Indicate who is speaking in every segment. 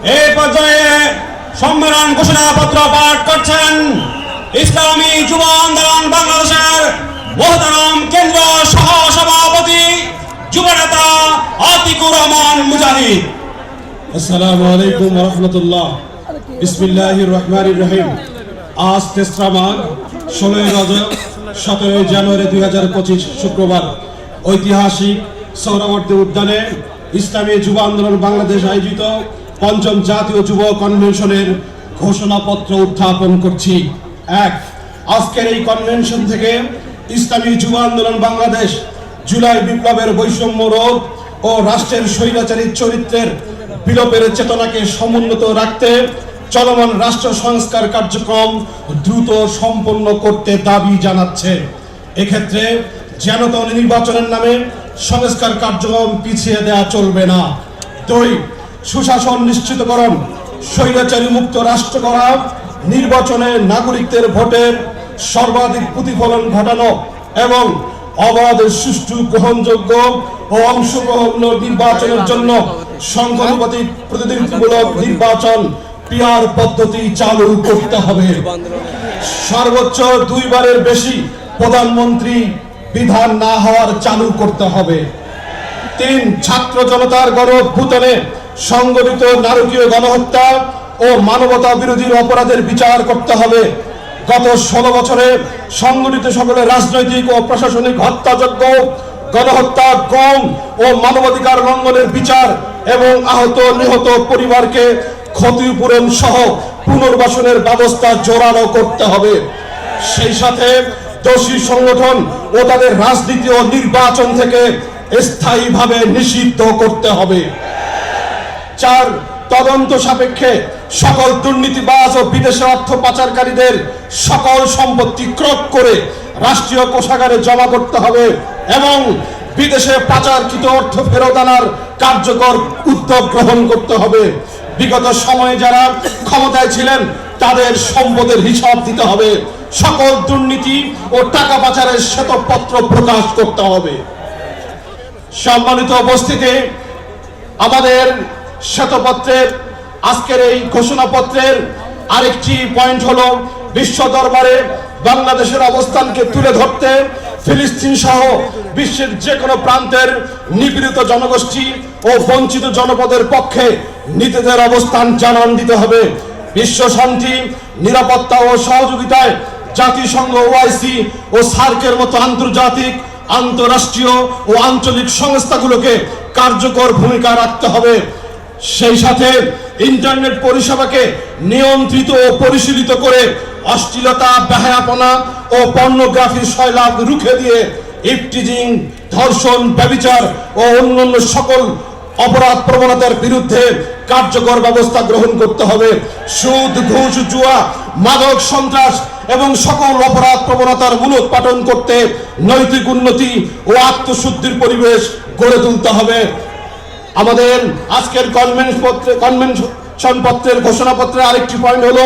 Speaker 1: এই পর্যায়ে সম্মেলন ঘোষণাপত্র পাঠ করছেন ইসলামী যুব আন্দোলন বাংলাদেশের মহতারাম কেন্দ্র সহ সভাপতি যুবনেতা আতিকুর রহমান মুজাহিদ।
Speaker 2: আসসালামু আলাইকুম ওয়া রাহমাতুল্লাহ। বিসমিল্লাহির রহমানির রহিম। আজ 3রা মাঘ, 16 রজব, 17 জানুয়ারি 2025 শুক্রবার ঐতিহাসিক সোহরাওয়ার্দী উদ্যানে ইসলামী যুব আন্দোলন বাংলাদেশ আয়োজিত ৫ম জাতীয় যুব কনভেনশনের ঘোষণাপত্র উত্থাপন করছি। আজকের এই কনভেনশন থেকে ইসলামী যুব আন্দোলন বাংলাদেশ জুলাই বিপ্লবের বৈষম্য রোধ ও রাষ্ট্রের স্বৈরাচারী চরিত্রের বিলোপের চেতনাকে সমুন্নত রাখতে চলমান রাষ্ট্র সংস্কার কার্যক্রম দ্রুত সম্পন্ন করতে দাবি জানাচ্ছে। এক্ষেত্রে যেনতেন নির্বাচনের নামে সংস্কার কার্যক্রম পিছিয়ে দেওয়া চলবে না। 2. সুশাসন নিশ্চিতকরণ, স্বৈরাচারী মুক্ত রাষ্ট্র করা, নির্বাচনে নাগরিকদের ভোটের সর্বাধিক প্রতিফলন ঘটানো এবং অবাধ, সুষ্ঠু, গ্রহণযোগ্য ও অংশগ্রহণ নির্বাচনের জন্য সংখ্যানুপাতিক প্রতিনিধিত্বমূলক নির্বাচন পিআর পদ্ধতি চালু করতে হবে। সর্বোচ্চ 2 বারের বেশি প্রধানমন্ত্রী বিধান না হওয়ার চালু করতে হবে। 3. ছাত্র জনতার গণ অভ্যুত্থানে সংগঠিত নারকীয় গণহত্যা ও মানবতা বিরোধী অপরাধের বিচার করতে হবে। গত 16 বছরে সংগঠিত সকলের রাজনৈতিক ও প্রশাসনিক হত্যাযজ্ঞ, গণহত্যা, গণ ও মানবাধিকার লঙ্ঘনের বিচার এবং আহত নিহত পরিবারকে ক্ষতিপূরণ সহ পুনর্বাসনের ব্যবস্থা জোরালো করতে হবে। সেই সাথে দোষী সংগঠন ও তাদের রাজনীতি ও নির্বাচন থেকে স্থায়ীভাবে নিষিদ্ধ করতে হবে। 4. তদন্ত সাপেক্ষে সকল দুর্নীতিবাজ ও বিদেশে অর্থ পাচারকারীদের সকল সম্পত্তি ক্রয় করে রাষ্ট্রীয় কোষাগারে জমা করতে হবে এবং বিদেশে পাচারকৃত অর্থ ফেরত আনার কার্যকর উদ্যোগ গ্রহণ করতে হবে। বিগত সময়ে যারা ক্ষমতায় ছিলেন তাদের সম্পদের হিসাব দিতে হবে। সকল দুর্নীতি ও টাকা পাচারের শ্বেতপত্র প্রকাশ করতে হবে। সম্মানিত উপস্থিতি, আমাদের শ্বেতপত্রের আজকের এই ঘোষণাপত্রের আরেকটি পয়েন্ট হলো বিশ্ব দরবারে বাংলাদেশের অবস্থানকে তুলে ধরতে ফিলিস্তিন সহ বিশ্বের যে কোনো প্রান্তের নিপীড়িত জনগোষ্ঠী ও বঞ্চিত জনপদের পক্ষে নিজেদের অবস্থান জানান দিতে হবে। বিশ্ব শান্তি, নিরাপত্তা ও সহযোগিতায় জাতিসংঘ, ওআইসি ও সার্কের মতো আন্তর্জাতিক, আন্তঃরাষ্ট্রীয় ও আঞ্চলিক সংস্থাগুলোকে কার্যকর ভূমিকা রাখতে হবে। সেই সাথে ইন্টারনেট পরিষেবাকে নিয়ন্ত্রিত ও পরিশীলিত করে অশ্লীলতা, বেহায়াপনা ও পর্নোগ্রাফির শৈলাভ রুখে দিয়ে ইফটিজিং, ধর্ষণ, ব্যভিচার ও অন্যান্য সকল অপরাধ প্রবণতার বিরুদ্ধে কার্যকর ব্যবস্থা গ্রহণ করতে হবে। সুদ, ঘুষ, জুয়া, মাদক, সন্ত্রাস এবং সকল অপরাধ প্রবণতার মূলোৎপাটন করতে নৈতিক উন্নতি ও আত্মশুদ্ধির পরিবেশ গড়ে তুলতে হবে। আমাদের আজকের কনভেনশন পত্রের ঘোষণাপত্রের আরেকটি পয়েন্ট হলো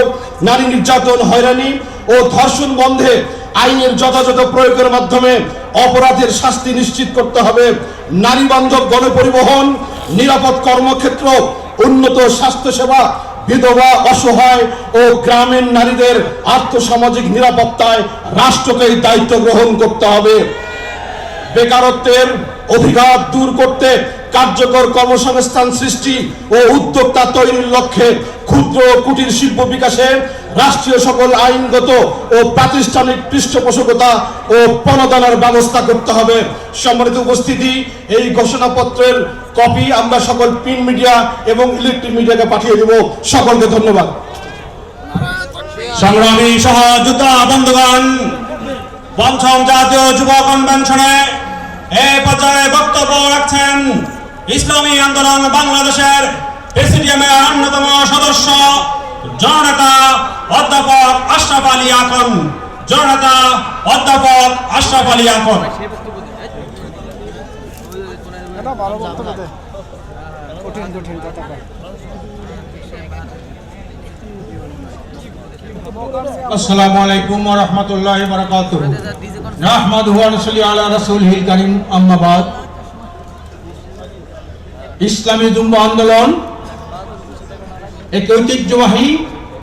Speaker 2: নারী নির্যাতন, হয়রানি ও ধর্ষণ বন্ধে আইনের যথাযথ প্রয়োগের মাধ্যমে অপরাধের শাস্তি নিশ্চিত করতে হবে। নারী বান্ধব গণপরিবহন, নিরাপদ কর্মক্ষেত্র, উন্নত স্বাস্থ্যসেবা, বিধবা, অসহায় ও গ্রামীণ নারীদের আর্থসামাজিক নিরাপত্তায় রাষ্ট্রকেই দায়িত্ব গ্রহণ করতে হবে। বেকারত্বের অভিঘাত দূর করতে কার্যকর কর্মসংস্থান সৃষ্টি ও উদ্যোক্তা তৈরির লক্ষ্যে ক্ষুদ্র ও কুটির শিল্প বিকাশে রাষ্ট্রীয় সকল আইনগত ও প্রাতিষ্ঠানিক পৃষ্ঠপোষকতা ও প্রণোদনার ব্যবস্থা করতে হবে। সম্মানিত উপস্থিতি, এই ঘোষণাপত্রের কপি আমরা সকল প্রিন্ট মিডিয়া এবং ইলেকট্রিক মিডিয়াকে পাঠিয়ে দেব। সকলকে ধন্যবাদ।
Speaker 1: সংগ্রামী সহযোদ্ধা বন্ধুগণ, ৫ম জাতীয় যুব কনভেনশনে এই পর্যায়ে বক্তব্য রাখছেন ইসলামী আন্দোলন বাংলাদেশের প্রেসিডিয়ামের অন্যতম সদস্য জননেতা অধ্যাপক আশরাফ আলী আকন। জননেতা অধ্যাপক আশরাফ আলী আকন।
Speaker 3: আসসালামু আলাইকুম ওয়া রাহমাতুল্লাহি ওয়া বারাকাতুহু। নাহমাদুহু ওয়া নুসাল্লি আলা রাসূলিহিল কারীম, আম্মা বাদ। ইসলামী যুব আন্দোলন একটি ঐতিহ্যবাহী